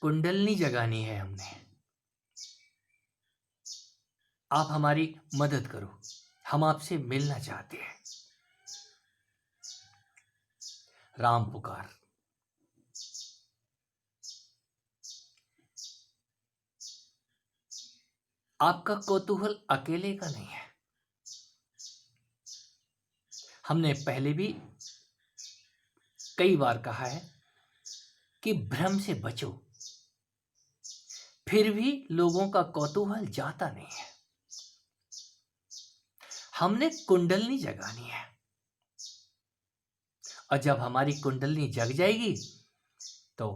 कुंडलनी जगानी है हमने। आप हमारी मदद करो, हम आपसे मिलना चाहते हैं। राम पुकार। आपका कौतूहल अकेले का नहीं है। हमने पहले भी कई बार कहा है कि भ्रम से बचो, फिर भी लोगों का कौतूहल जाता नहीं है। हमने कुंडलनी जगानी है, और जब हमारी कुंडलनी जग जाएगी तो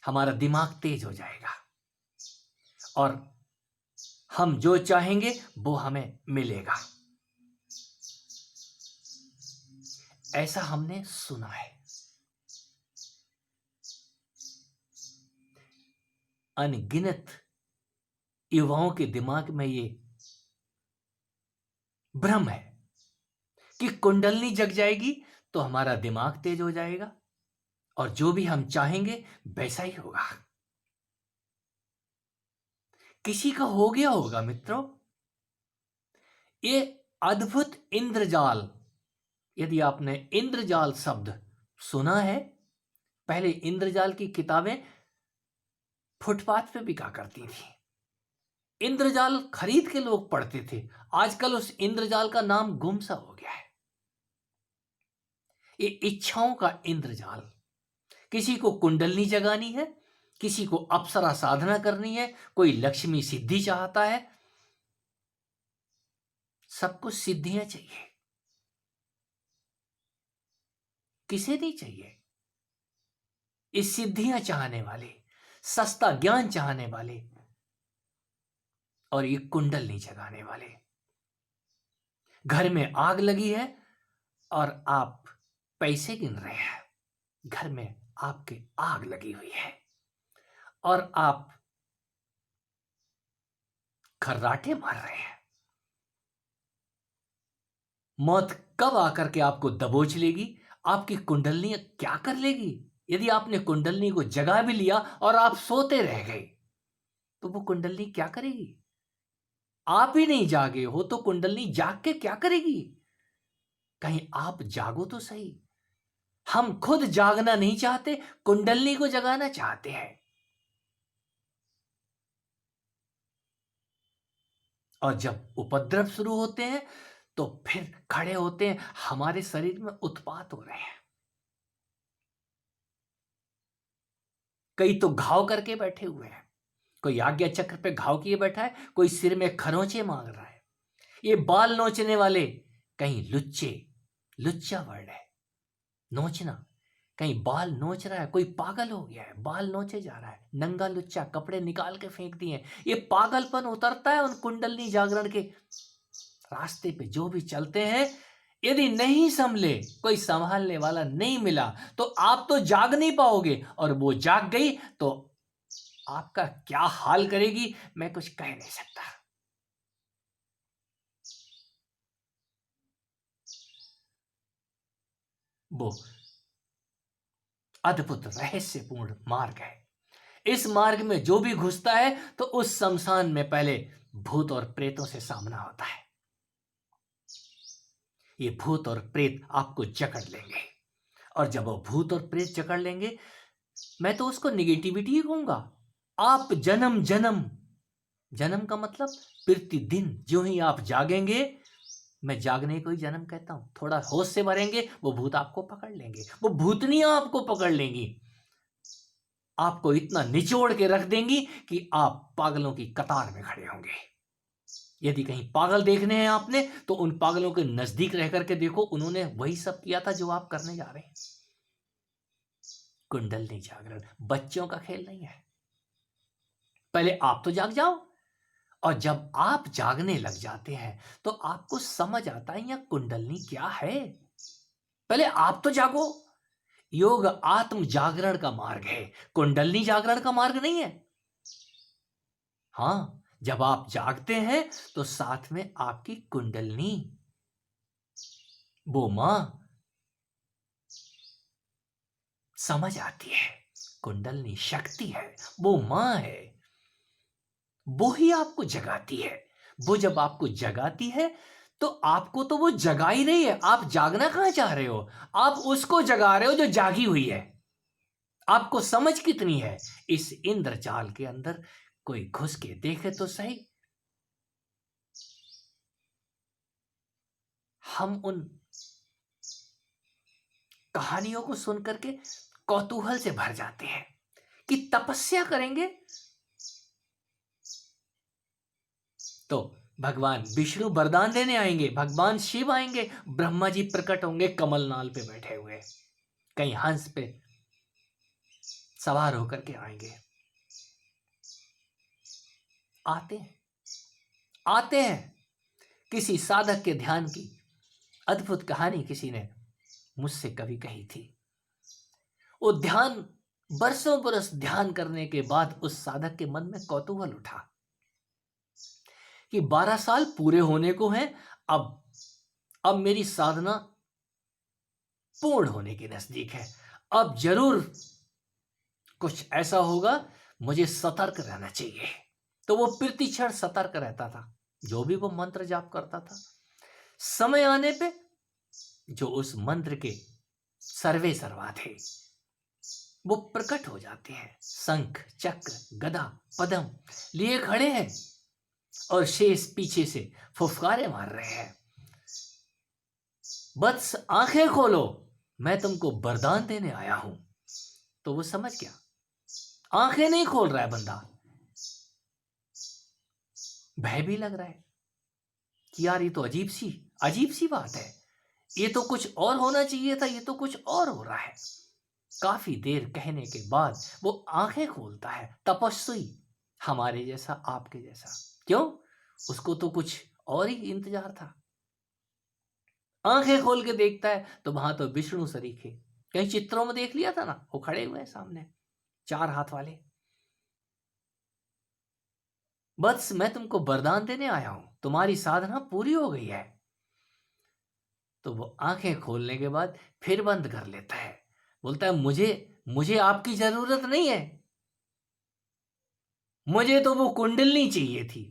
हमारा दिमाग तेज हो जाएगा और हम जो चाहेंगे वो हमें मिलेगा। ऐसा हमने सुना है। अनगिनत युवाओं के दिमाग में ये भ्रम है कि कुंडलनी जग जाएगी तो हमारा दिमाग तेज हो जाएगा और जो भी हम चाहेंगे वैसा ही होगा। किसी का हो गया होगा मित्रों ये अद्भुत इंद्रजाल। यदि आपने इंद्रजाल शब्द सुना है, पहले इंद्रजाल की किताबें फुटपाथ पे बिका करती थी। इंद्रजाल खरीद के लोग पढ़ते थे। आजकल उस इंद्रजाल का नाम गुम सा हो गया है। ये इच्छाओं का इंद्रजाल। किसी को कुंडलनी जगानी है, किसी को अप्सरा साधना करनी है, कोई लक्ष्मी सिद्धि चाहता है। सबको सिद्धियां चाहिए, किसे नहीं चाहिए? ये सिद्धियां चाहने वाले, सस्ता ज्ञान चाहने वाले और ये कुंडलनी जगाने वाले। घर में आग लगी है और आप पैसे गिन रहे हैं। घर में आपके आग लगी हुई है और आप खर्राटे मार रहे हैं। मौत कब आकर के आपको दबोच लेगी, आपकी कुंडलनी क्या कर लेगी? यदि आपने कुंडलनी को जगा भी लिया और आप सोते रह गए तो वो कुंडलनी क्या करेगी? आप ही नहीं जागे हो तो कुंडलनी जाग के क्या करेगी? कहीं आप जागो तो सही। हम खुद जागना नहीं चाहते, कुंडलनी को जगाना चाहते हैं। और जब उपद्रव शुरू होते हैं तो फिर खड़े होते हैं, हमारे शरीर में उत्पात हो रहे हैं। कई तो घाव करके बैठे हुए हैं। कोई आज्ञा चक्र पे घाव किए बैठा है, कोई सिर में खरोंचे मांग रहा है। ये बाल नोचने वाले कहीं लुच्चे, लुच्चा वर्ड है नोचना। कहीं बाल नोच रहा है, कोई पागल हो गया है, बाल नोचे जा रहा है, नंगा लुच्चा, कपड़े निकाल के फेंक दिए। ये पागलपन उतरता है उन कुंडलनी जागरण के रास्ते पे जो भी चलते हैं। यदि नहीं संभले, कोई संभालने वाला नहीं मिला तो आप तो जाग नहीं पाओगे, और वो जाग गई तो आपका क्या हाल करेगी मैं कुछ कह नहीं सकता। वो अद्भुत रहस्यपूर्ण मार्ग है। इस मार्ग में जो भी घुसता है तो उस शमशान में पहले भूत और प्रेतों से सामना होता है। ये भूत और प्रेत आपको जकड़ लेंगे, और जब वो भूत और प्रेत जकड़ लेंगे, मैं तो उसको निगेटिविटी ही कहूंगा। आप जन्म जन्म, जन्म का मतलब प्रतिदिन जो ही आप जागेंगे, मैं जागने को ही जन्म कहता हूं, थोड़ा होश से भरेंगे वो भूत आपको पकड़ लेंगे, वो भूतनियां आपको पकड़ लेंगी, आपको इतना निचोड़ के रख देंगी कि आप पागलों की कतार में खड़े होंगे। यदि कहीं पागल देखने हैं आपने तो उन पागलों के नजदीक रह करके देखो, उन्होंने वही सब किया था जो आप करने जा रहे हैं। कुंडलनी जागरण बच्चों का खेल नहीं है। पहले आप तो जाग जाओ, और जब आप जागने लग जाते हैं तो आपको समझ आता है यह कुंडलनी क्या है। पहले आप तो जागो। योग आत्म जागरण का मार्ग है, कुंडलनी जागरण का मार्ग नहीं है। हां, जब आप जागते हैं तो साथ में आपकी कुंडलनी, वो मां समझ आती है। कुंडलनी शक्ति है, वो मां है, वो ही आपको जगाती है। वो जब आपको जगाती है तो आपको तो वो जगा ही रही है। आप जागना कहां चाह रहे हो? आप उसको जगा रहे हो जो जागी हुई है। आपको समझ कितनी है? इस इंद्रजाल के अंदर कोई घुस के देखे तो सही। हम उन कहानियों को सुनकर के कौतूहल से भर जाते हैं कि तपस्या करेंगे तो भगवान विष्णु वरदान देने आएंगे, भगवान शिव आएंगे, ब्रह्मा जी प्रकट होंगे कमल नाल पे बैठे हुए, कहीं हंस पे सवार होकर के आएंगे। आते हैं, आते हैं। किसी साधक के ध्यान की अद्भुत कहानी किसी ने मुझसे कभी कही थी। वो ध्यान, बरसों बरस ध्यान करने के बाद उस साधक के मन में कौतूहल उठा कि 12 साल पूरे होने को हैं, अब मेरी साधना पूर्ण होने के नजदीक है, अब जरूर कुछ ऐसा होगा, मुझे सतर्क रहना चाहिए। तो वो प्रतिक्षण सतर्क रहता था, जो भी वो मंत्र जाप करता था। समय आने पे जो उस मंत्र के सर्वे सर्वा थे वो प्रकट हो जाते हैं। शंख, चक्र, गदा, पद्म लिए खड़े हैं और शेष पीछे से फुफकारे मार रहे हैं। बस आंखें खोलो, मैं तुमको वरदान देने आया हूं। तो वो समझ गया। आंखें नहीं खोल रहा है बंदा, भय भी लग रहा है कि यार ये तो अजीब सी बात है, ये तो कुछ और होना चाहिए था, ये तो कुछ और हो रहा है। काफी देर कहने के बाद वो आंखें खोलता है। तपस्वी, हमारे जैसा, आपके जैसा। क्यों? उसको तो कुछ और ही इंतजार था। आंखें खोल के देखता है तो वहां तो विष्णु सरीखे, कहीं चित्रों में देख लिया था ना, वो खड़े हुए हैं सामने, 4 हाथ वाले। बस मैं तुमको वरदान देने आया हूं, तुम्हारी साधना पूरी हो गई है। तो वो आंखें खोलने के बाद फिर बंद कर लेता है। बोलता है, मुझे आपकी जरूरत नहीं है, मुझे तो वो कुंडलनी चाहिए थी,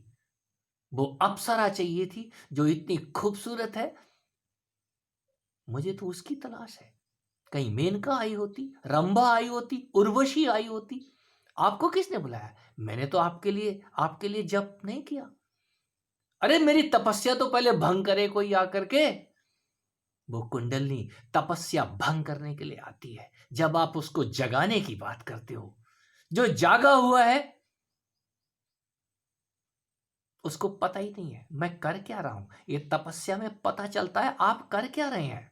वो अप्सरा चाहिए थी जो इतनी खूबसूरत है, मुझे तो उसकी तलाश है। कहीं मेनका आई होती, रंभा आई होती, उर्वशी आई होती। आपको किसने बुलाया? मैंने तो आपके लिए जप नहीं किया। अरे मेरी तपस्या तो पहले भंग करे कोई आकर के। वो कुंडलनी तपस्या भंग करने के लिए आती है जब आप उसको जगाने की बात करते हो। जो जागा हुआ है उसको पता ही नहीं है मैं कर क्या रहा हूं। ये तपस्या में पता चलता है आप कर क्या रहे हैं।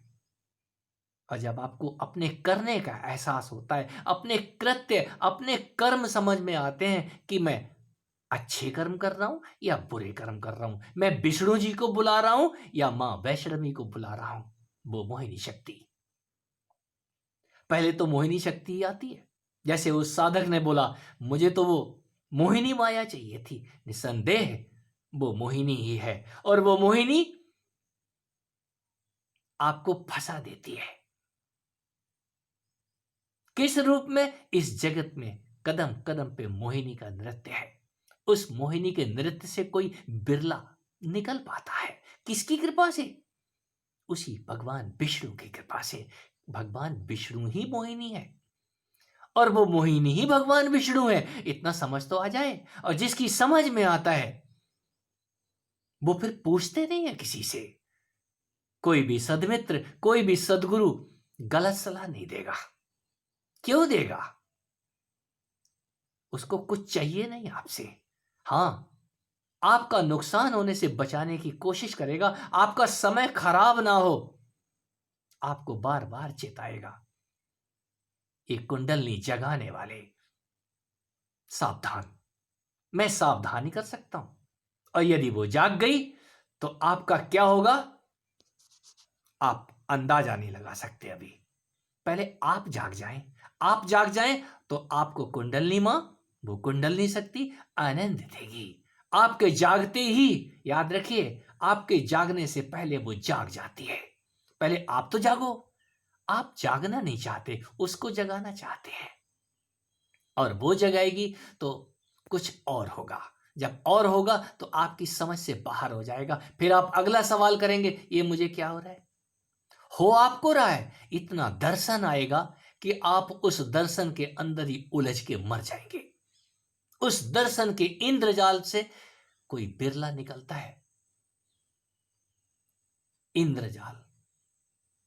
और जब आपको अपने करने का एहसास होता है, अपने कृत्य, अपने कर्म समझ में आते हैं कि मैं अच्छे कर्म कर रहा हूं या बुरे कर्म कर रहा हूं, मैं विष्णु जी को बुला रहा हूं या मां वैष्णवी को बुला रहा हूं, वो मोहिनी शक्ति। पहले तो मोहिनी शक्ति ही आती है। जैसे उस साधक ने बोला, मुझे तो वो मोहिनी माया चाहिए थी। निसंदेह वो मोहिनी ही है, और वो मोहिनी आपको फंसा देती है। किस रूप में? इस जगत में कदम कदम पे मोहिनी का नृत्य है। उस मोहिनी के नृत्य से कोई बिरला निकल पाता है। किसकी कृपा से? उसी भगवान विष्णु की कृपा से। भगवान विष्णु ही मोहिनी है और वो मोहिनी ही भगवान विष्णु है। इतना समझ तो आ जाए। और जिसकी समझ में आता है वो फिर पूछते नहीं है किसी से। कोई भी सदमित्र, कोई भी सदगुरु गलत सलाह नहीं देगा। क्यों देगा? उसको कुछ चाहिए नहीं आपसे। हां, आपका नुकसान होने से बचाने की कोशिश करेगा, आपका समय खराब ना हो, आपको बार बार चेताएगा। ये कुंडलनी जगाने वाले, सावधान। मैं सावधानी कर सकता हूं, और यदि वो जाग गई तो आपका क्या होगा आप अंदाजा नहीं लगा सकते। अभी पहले आप जाग जाएं। आप जाग जाएं तो आपको कुंडलनी मां, वो कुंडलनी शक्ति आनंद देगी। आपके जागते ही, याद रखिए, आपके जागने से पहले वो जाग जाती है। पहले आप तो जागो। आप जागना नहीं चाहते, उसको जगाना चाहते हैं। और वो जगाएगी तो कुछ और होगा। जब और होगा तो आपकी समझ से बाहर हो जाएगा। फिर आप अगला सवाल करेंगे, ये मुझे क्या हो रहा है? हो आपको रहा है, इतना दर्शन आएगा कि आप उस दर्शन के अंदर ही उलझ के मर जाएंगे। उस दर्शन के इंद्रजाल से कोई बिरला निकलता है। इंद्रजाल,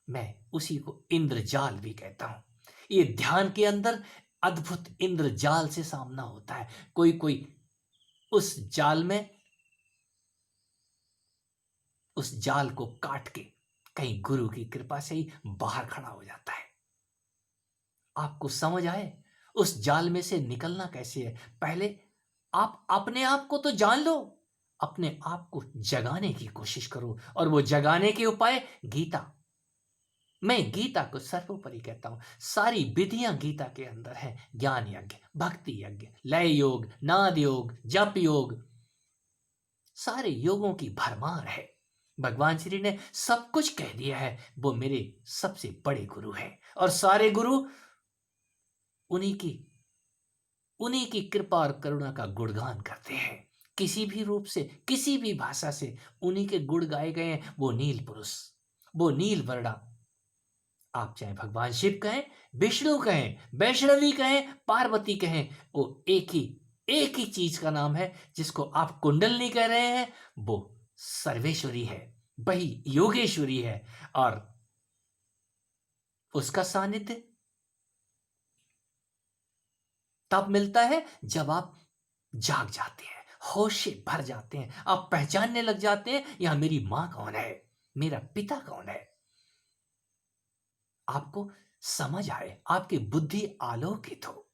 मैं उसी को इंद्रजाल भी कहता हूं। ये ध्यान के अंदर अद्भुत इंद्रजाल से सामना होता है। कोई कोई उस जाल में, उस जाल को काट के कहीं गुरु की कृपा से ही बाहर खड़ा हो जाता है। आपको समझ आए उस जाल में से निकलना कैसे है? पहले आप अपने आप को तो जान लो, अपने आप को जगाने की कोशिश करो, और वो जगाने के उपाय गीता। मैं गीता को सर्वोपरि कहता हूं। सारी विधियां गीता के अंदर है। ज्ञान यज्ञ, भक्ति यज्ञ, लय योग, नाद योग, जप योग, सारे योगों की भरमार है। भगवान श्री ने सब कुछ कह दिया है। वो मेरे सबसे बड़े गुरु हैं, और सारे गुरु उन्हीं की उन्हीं की कृपा और करुणा का गुणगान करते हैं। किसी भी रूप से, किसी भी भाषा से उन्हीं के गुण गाए गए हैं। वो नील पुरुष, वो नील वर्णा। आप चाहे भगवान शिव कहें, विष्णु कहें, वैष्णवी कहें, पार्वती कहें, वो एक ही चीज का नाम है। जिसको आप कुंडलनी कह रहे हैं, वो सर्वेश्वरी है, वही योगेश्वरी है। और उसका सानिध्य तब मिलता है जब आप जाग जाते हैं, होश से भर जाते हैं। आप पहचानने लग जाते हैं, यहां मेरी मां कौन है, मेरा पिता कौन है। आपको समझ आए, आपकी बुद्धि आलोकित हो।